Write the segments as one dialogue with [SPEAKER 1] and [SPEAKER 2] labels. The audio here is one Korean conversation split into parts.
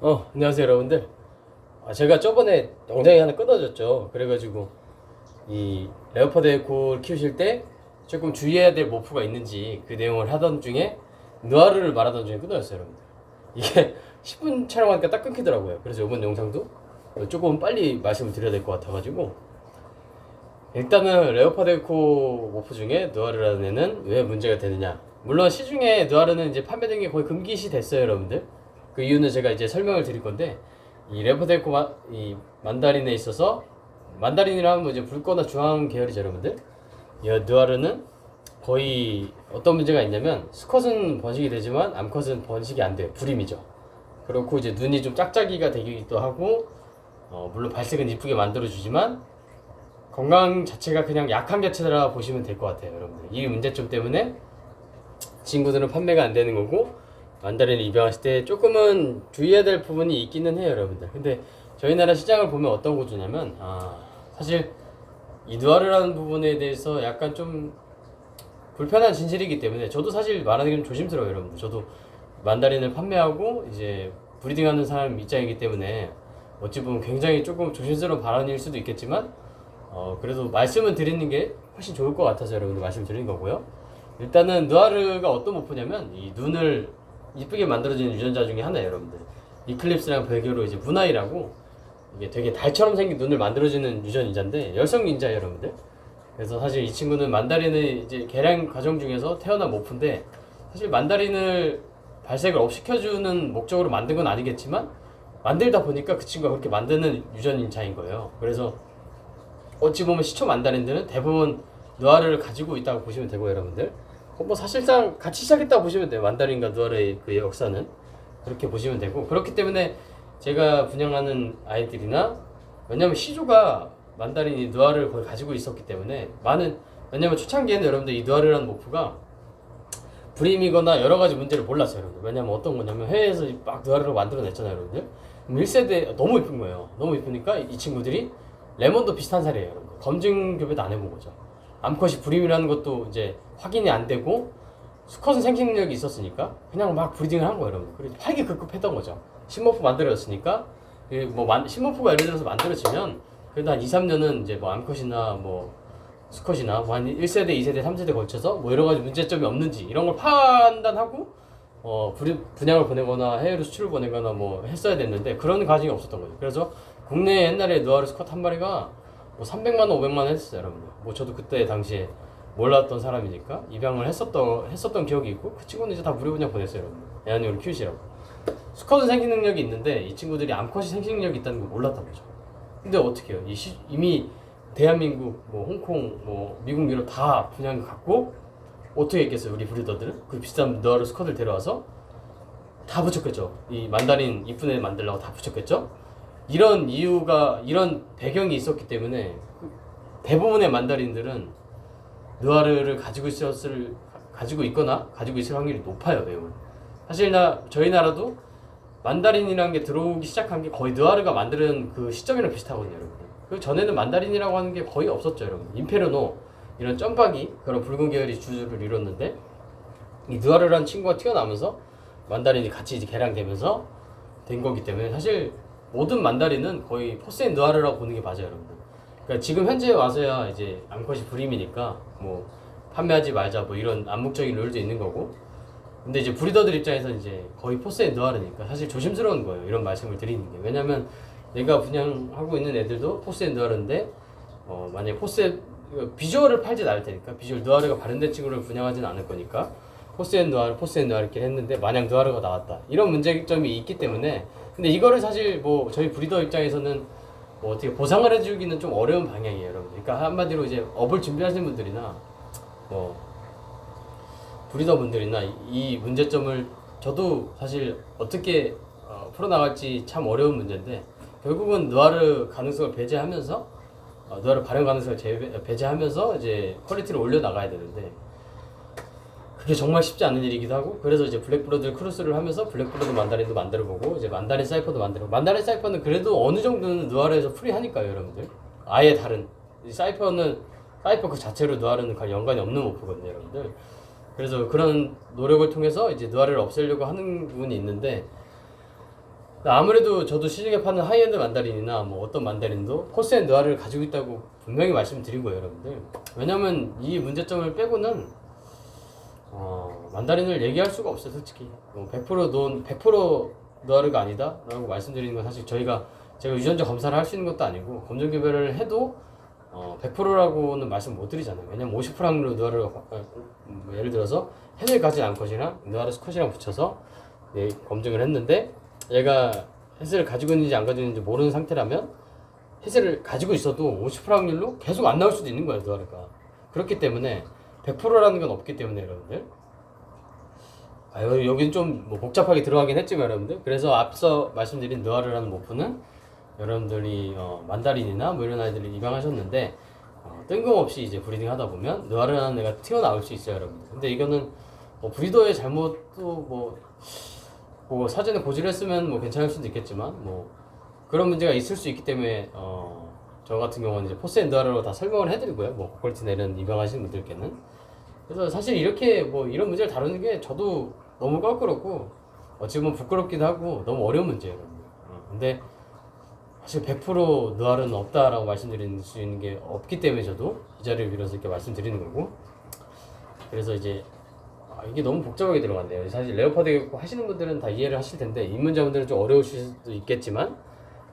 [SPEAKER 1] 안녕하세요 여러분들. 제가 저번에 영상이 하나 끊어졌죠. 그래가지고 이 레오파드 에코를 키우실 때 조금 주의해야 될 모프가 있는지 그 내용을 하던 중에 느와르를 말하던 중에 끊어졌어요 여러분들. 이게 10분 촬영하니까 딱 끊기더라고요. 그래서 이번 영상도 조금 빨리 말씀을 드려야 될 것 같아가지고, 일단은 레오파드 에코 모프 중에 느와르라는 애는 왜 문제가 되느냐. 물론 시중에 느와르는 이제 판매된 게 거의 금기시 됐어요 여러분들. 그 이유는 제가 이제 설명을 드릴 건데, 이 레오파드 에코 이 만다린에 있어서, 만다린이라면 뭐 이제 붉거나 주황 계열이죠 여러분들. 이 느와르는 거의 어떤 문제가 있냐면, 수컷은 번식이 되지만 암컷은 번식이 안 돼요. 불임이죠. 그렇고 이제 눈이 좀 짝짝이가 되기도 하고, 물론 발색은 이쁘게 만들어주지만 건강 자체가 그냥 약한 개체라 보시면 될 것 같아요 여러분들. 이 문제점 때문에 친구들은 판매가 안 되는 거고, 만다린을 입양하실 때 조금은 주의해야 될 부분이 있기는 해요 여러분들. 근데 저희 나라 시장을 보면 어떤 구조냐면, 사실 이 느와르라는 부분에 대해서 약간 좀 불편한 진실이기 때문에 저도 사실 말하는 게 좀 조심스러워요 여러분들. 저도 만다린을 판매하고 이제 브리딩하는 사람 입장이기 때문에 어찌 보면 굉장히 조금 조심스러운 발언일 수도 있겠지만, 그래도 말씀을 드리는 게 훨씬 좋을 것 같아서 여러분들 말씀 드리는 거고요. 일단은 느와르가 어떤 모프냐면, 이 눈을 이쁘게 만들어지는 유전자 중에 하나예요 여러분들. 이클립스랑 별개로 이제 문아이라고, 이게 되게 달처럼 생긴 눈을 만들어지는 유전인자인데 열성 닌자예요 여러분들. 그래서 사실 이 친구는 만다린의 이제 개량 과정 중에서 태어난 모프인데, 사실 만다린을 발색을 업시켜주는 목적으로 만든 건 아니겠지만 만들다 보니까 그 친구가 그렇게 만드는 유전인자인 거예요. 그래서 어찌 보면 시초 만다린들은 대부분 느와르를 가지고 있다고 보시면 되고 여러분들, 뭐 사실상 같이 시작했다고 보시면 돼요. 만다린과 느와르의 그 역사는 그렇게 보시면 되고, 그렇기 때문에 제가 분양하는 아이들이나, 왜냐면 시조가 만다린이 느와르를 거의 가지고 있었기 때문에 많은, 왜냐면 초창기에는 여러분들 이 느와르라는 모프가 불임이거나 여러 가지 문제를 몰랐어요 여러분들. 왜냐면 어떤 거냐면 해외에서 막 느와르를 만들어냈잖아요 여러분들. 1세대 너무 이쁜 거예요. 너무 이쁘니까 이 친구들이 레몬도 비슷한 살이에요 여러분. 검증 교배도 안 해본 거죠. 암컷이 불임이라는 것도 이제 확인이 안 되고, 수컷은 생식 능력이 있었으니까 그냥 막 브리딩을 한 거예요 여러분. 그래서 활기급급했던 거죠. 신모프 만들어졌으니까. 신모프가 예를 들어서 만들어지면 그래도 한 2, 3년은 이제 뭐 암컷이나 뭐 수컷이나 뭐 한 1세대, 2세대, 3세대 걸쳐서 뭐 여러 가지 문제점이 없는지 이런 걸 판단하고 분양을 보내거나 해외로 수출을 보내거나 뭐 했어야 됐는데, 그런 과정이 없었던 거죠. 그래서 국내에 옛날에 느와르 수컷 한 마리가 뭐 300만 원, 500만 원 했었어요 여러분들. 뭐 저도 그때 당시에 몰랐던 사람이니까 입양을 했었던 기억이 있고, 그 친구는 이제 다 무료 분양 보냈어요 여러분들. 애완용으로 키우시라고. 수컷은 생식 능력이 있는데 이 친구들이 암컷이 생식 능력이 있다는 걸 몰랐던 거죠. 근데 어떻게 해요? 이미 대한민국, 뭐 홍콩, 뭐 미국, 유럽 다 분양을 갖고 어떻게 했겠어요 우리 브리더들은? 그 비싼 느와르 수컷을 데려와서 다 붙였겠죠. 이 만다린 이쁜 애 만들려고 다 붙였겠죠. 이런 이유가, 이런 배경이 있었기 때문에 대부분의 만다린들은 느와르를 가지고 있거나 가지고 있을 확률이 높아요 매우. 사실 저희 나라도 만다린이라는 게 들어오기 시작한 게 거의 느와르가 만드는 그 시점이랑 비슷하거든요 여러분. 그 전에는 만다린이라고 하는 게 거의 없었죠 여러분. 임페르노 이런 점박이, 그런 붉은 계열이 주를 이뤘는데, 이 느와르라는 친구가 튀어나오면서 만다린이 같이 이제 개량되면서 된 거기 때문에, 사실 모든 만다린은 거의 포세인 느와르라고 보는 게 맞아요 여러분들. 그러니까 지금 현재 와서야 이제 암컷이 불임이니까 뭐 판매하지 말자 뭐 이런 암묵적인 룰도 있는 거고, 근데 이제 브리더들 입장에서 이제 거의 포세인 느와르니까 사실 조심스러운 거예요 이런 말씀을 드리는 게. 왜냐면 내가 분양하고 있는 애들도 포세인 느와르인데, 만약에 비주얼을 팔진 않을 테니까, 비주얼 느와르가 발현된 친구를 분양하진 않을 거니까 포세인 느와르 이렇게 했는데 만약 느와르가 나왔다, 이런 문제점이 있기 때문에. 근데 이거를 사실 뭐 저희 브리더 입장에서는 뭐 어떻게 보상을 해주기는 좀 어려운 방향이에요 여러분. 그러니까 한마디로 이제 업을 준비하시는 분들이나 뭐 브리더 분들이나 이 문제점을 저도 사실 어떻게 풀어나갈지 참 어려운 문제인데, 결국은 느와르 가능성을 배제하면서, 느와르 발현 가능성을 배제하면서 이제 퀄리티를 올려 나가야 되는데, 그게 정말 쉽지 않은 일이기도 하고, 그래서 이제 블랙브러드 크로스를 하면서 블랙브러드 만다린도 만들어보고, 이제 만다린 사이퍼도 만들고, 만다린 사이퍼는 그래도 어느 정도는 느와르에서 프리하니까요 여러분들. 아예 다른 사이퍼 그 자체로 느와르는 연관이 없는 모프거든요 여러분들. 그래서 그런 노력을 통해서 이제 느와르를 없애려고 하는 부분이 있는데, 아무래도 저도 시중에 파는 하이엔드 만다린이나 뭐 어떤 만다린도 포스앤 느와르를 가지고 있다고 분명히 말씀드린 거예요, 여러분들. 왜냐면 이 문제점을 빼고는 만다린을 얘기할 수가 없어요, 솔직히. 100% 느와르가 아니다라고 말씀드리는 건 사실 제가 유전자 검사를 할 수 있는 것도 아니고 검정 교배를 해도 100%라고는 말씀 못 드리잖아요. 왜냐면 50% 확률로 느와르를 예를 들어서 해질 가진 암컷이랑 느와르 스컷이랑 붙여서 검증을 했는데 얘가 해스를 가지고 있는지 안 가지고 있는지 모르는 상태라면 해스를 가지고 있어도 50% 확률로 계속 안 나올 수도 있는 거예요, 느와르가. 그렇기 때문에 100%라는 건 없기 때문에 여러분들. 여기는 좀 뭐 복잡하게 들어가긴 했지만 여러분들. 그래서 앞서 말씀드린 느와르라는 모프는 여러분들이 만다린이나 뭐 이런 아이들을 입양하셨는데 뜬금없이 이제 브리딩 하다 보면 느와르라는 애가 튀어나올 수 있어요, 여러분들. 근데 이거는 브리더의 잘못도 뭐 사전에 고지를 했으면 뭐 괜찮을 수도 있겠지만 뭐 그런 문제가 있을 수 있기 때문에 저 같은 경우는 이제 포스앤 느와르로 다 설명을 해드리고요. 뭐 고퀄리티 내는 입양하시는 분들께는. 그래서 사실 이렇게 뭐 이런 문제를 다루는 게 저도 너무 껄끄럽고 어찌 보면 부끄럽기도 하고 너무 어려운 문제예요, 여러분. 근데 사실 100% 느와르는 없다라고 말씀드릴 수 있는 게 없기 때문에 저도 이 자리를 빌어서 이렇게 말씀드리는 거고. 그래서 이제 이게 너무 복잡하게 들어간대요. 사실 레오파드 하시는 분들은 다 이해를 하실 텐데 입문자분들은 좀 어려우실 수도 있겠지만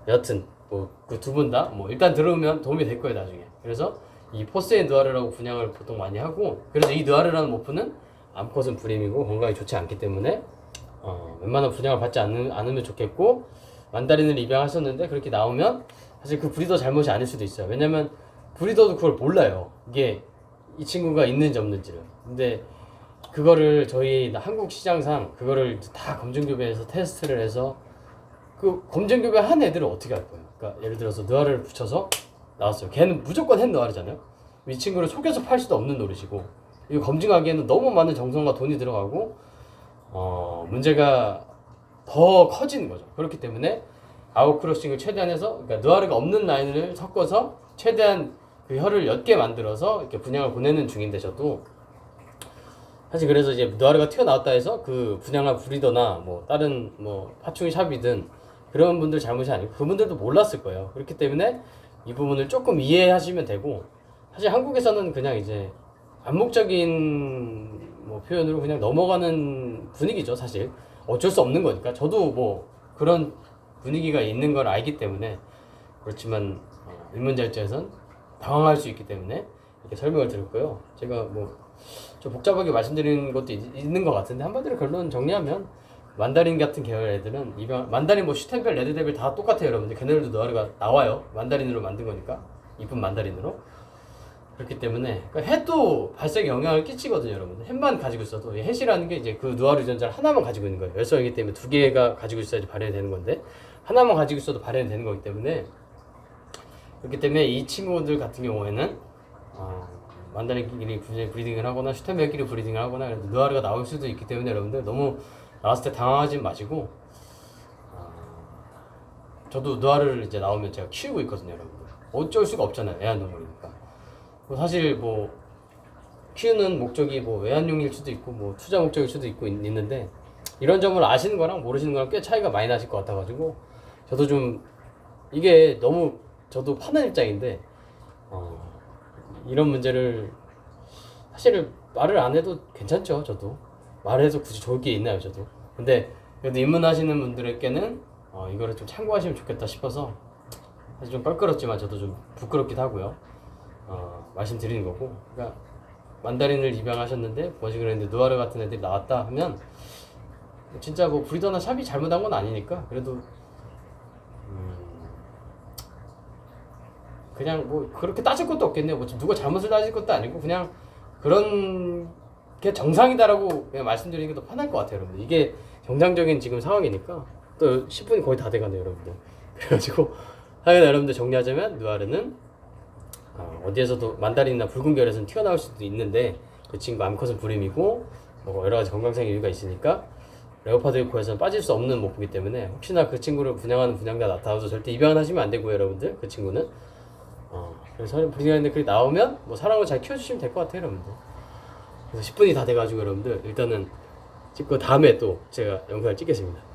[SPEAKER 1] 여하튼 뭐 그 두 분 다 뭐 일단 들으면 도움이 될 거예요, 나중에. 그래서 이 포스앤 느와르라고 분양을 보통 많이 하고, 그래서 이 느와르라는 모프는 암컷은 불임이고 건강에 좋지 않기 때문에 웬만한 분양을 받지 않으면 좋겠고, 만다린을 입양하셨는데 그렇게 나오면 사실 그 브리더 잘못이 아닐 수도 있어요. 왜냐면 브리더도 그걸 몰라요, 이게 이 친구가 있는지 없는지를. 근데 그거를 저희 한국 시장상 그거를 다 검증교배해서 테스트를 해서 그 검증교배 한 애들을 어떻게 할 거예요? 그러니까 예를 들어서 느와르를 붙여서 나왔어요. 걔는 무조건 햇 느와르잖아요. 이 친구를 속여서 팔 수도 없는 노릇이고, 이거 검증하기에는 너무 많은 정성과 돈이 들어가고 문제가 더 커지는 거죠. 그렇기 때문에 아웃크로싱을 최대한 해서, 그러니까 느와르가 없는 라인을 섞어서 최대한 그 혀를 옅게 만들어서 이렇게 분양을 보내는 중인데, 저도 사실 그래서 이제 느와르가 튀어나왔다 해서 그 분양한 브리더나 뭐 다른 뭐 파충류 샵이든 그런 분들 잘못이 아니고 그분들도 몰랐을 거예요. 그렇기 때문에 이 부분을 조금 이해하시면 되고, 사실 한국에서는 그냥 이제 암묵적인 뭐 표현으로 그냥 넘어가는 분위기죠. 사실 어쩔 수 없는 거니까. 저도 뭐 그런 분위기가 있는 걸 알기 때문에 그렇지만 입문자 입장에선 당황할 수 있기 때문에 이렇게 설명을 드렸고요. 제가 뭐 좀 복잡하게 말씀드리는 것도 있는 것 같은데 한마디로 결론 정리하면 만다린 같은 계열 애들은 만다린 뭐 슈텐벨, 레드데빌 다 똑같아요, 여러분들. 걔네들도 느와르가 나와요. 만다린으로 만든 거니까. 이쁜 만다린으로. 그렇기 때문에 그러니까 햇도 발색에 영향을 끼치거든요, 여러분들. 햇만 가지고 있어도 햇이라는 게 이제 그 느와르 유전자를 하나만 가지고 있는 거예요. 열성이기 때문에 두 개가 가지고 있어야지 발현이 되는 건데 하나만 가지고 있어도 발현이 되는 거기 때문에, 그렇기 때문에 이 친구들 같은 경우에는 만다린끼리 브리딩을 하거나 슈텐벨끼리 브리딩을 하거나 느와르가 나올 수도 있기 때문에 여러분들 너무 나왔을 때 당황하지 마시고, 저도 느와르를 이제 나오면 제가 키우고 있거든요, 여러분들. 어쩔 수가 없잖아요, 애완동물이니까. 사실 뭐 키우는 목적이 뭐 애완용일 수도 있고 뭐 투자 목적일 수도 있고 있는데, 이런 점을 아시는 거랑 모르시는 거랑 꽤 차이가 많이 나실 것 같아가지고 저도 좀 이게 너무, 저도 파는 입장인데 이런 문제를 사실 말을 안 해도 괜찮죠. 저도 말해서 굳이 좋을 게 있나요, 저도. 근데 그래도 입문하시는 분들에게는 이거를 좀 참고하시면 좋겠다 싶어서 사실 좀 껄끄럽지만 저도 좀 부끄럽기도 하고요. 말씀드리는 거고. 그러니까 만다린을 입양하셨는데 뭐지 그랬는데 느와르 같은 애들이 나왔다 하면 진짜 뭐 브리더나 샵이 잘못한 건 아니니까 그래도 그냥 뭐 그렇게 따질 것도 없겠네요. 뭐 누가 잘못을 따질 것도 아니고 그냥 그런 게 정상이다라고 그냥 말씀드리는 게 더 편할 것 같아요, 여러분들. 이게 정상적인 지금 상황이니까. 또 10분이 거의 다 돼가네요, 여러분들. 그래가지고 하여간 여러분들 정리하자면 느와르는 어디에서도 만다린이나 붉은 결에서는 튀어나올 수도 있는데 그 친구 암컷은 불임이고 뭐 여러 가지 건강상 이유가 있으니까 레오파드 코에서는 빠질 수 없는 모프기 때문에 혹시나 그 친구를 분양하는 분양가 나타나도 절대 입양은 하시면 안 되고요, 여러분들. 그 친구는 그래서 브리딩하는데 그게 나오면 뭐 사랑으로 잘 키워주시면 될 것 같아요, 여러분들. 그래서 10분이 다 돼가지고 여러분들 일단은 찍고 다음에 또 제가 영상을 찍겠습니다.